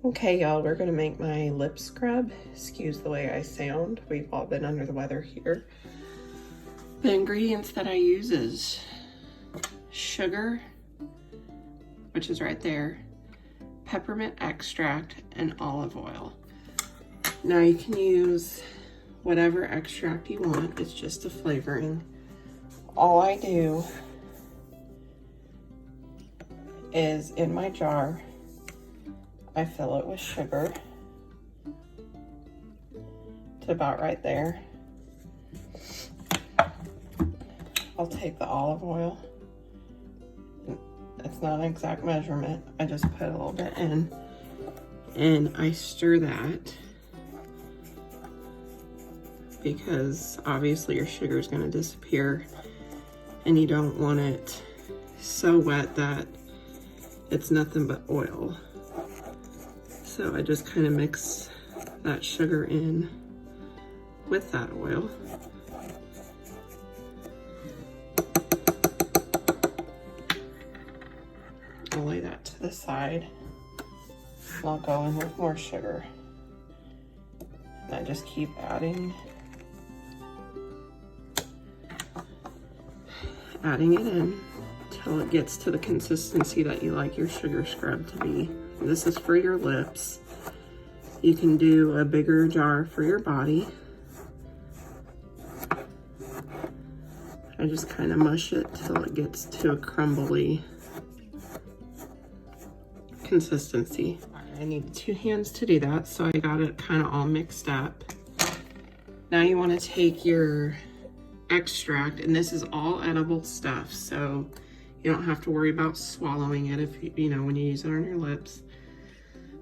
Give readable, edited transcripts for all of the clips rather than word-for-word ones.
Okay, y'all, we're gonna make my lip scrub. Excuse the way I sound. We've all been under the weather here. The ingredients that I use is sugar, which is right there, peppermint extract, and olive oil. Now you can use whatever extract you want. It's just a flavoring. All I do is in my jar, I fill it with sugar to about right there. I'll take the olive oil. It's not an exact measurement. I just put a little bit in and I stir that because obviously your sugar is going to disappear and you don't want it so wet that it's nothing but oil. So I just kind of mix that sugar in with that oil. I'll lay that to the side. And I'll go in with more sugar. And I just keep adding it in till it gets to the consistency that you like your sugar scrub to be. This is for your lips. You can do a bigger jar for your body. I just kind of mush it till it gets to a crumbly consistency. I need 2 hands to do that, so I got it kind of all mixed up. Now you want to take your extract, and this is all edible stuff, so you don't have to worry about swallowing it if you know when you use it on your lips.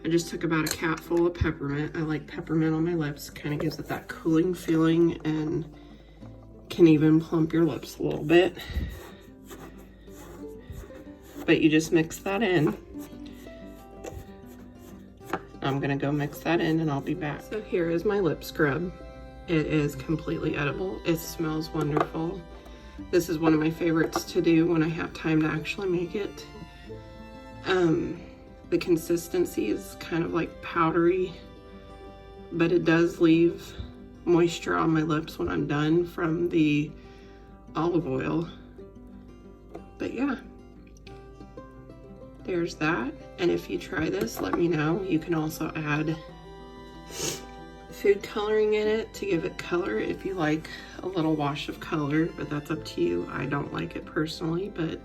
I just took about a capful of peppermint. I like peppermint on my lips. Kind of gives it that cooling feeling and can even plump your lips a little bit. But you just mix that in. I'm gonna go mix that in and I'll be back. So here is my lip scrub. It is completely edible. It smells wonderful. This is one of my favorites to do when I have time to actually make it. The consistency is kind of like powdery, but it does leave moisture on my lips when I'm done from the olive oil. But yeah, there's that. And if you try this, let me know. You can also add food coloring in it to give it color if you like a little wash of color, but that's up to you. I don't like it personally, but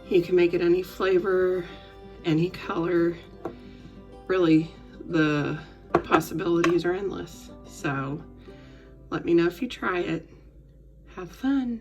you can make it any flavor, any color. Really, the possibilities are endless. So let me know if you try it. Have fun.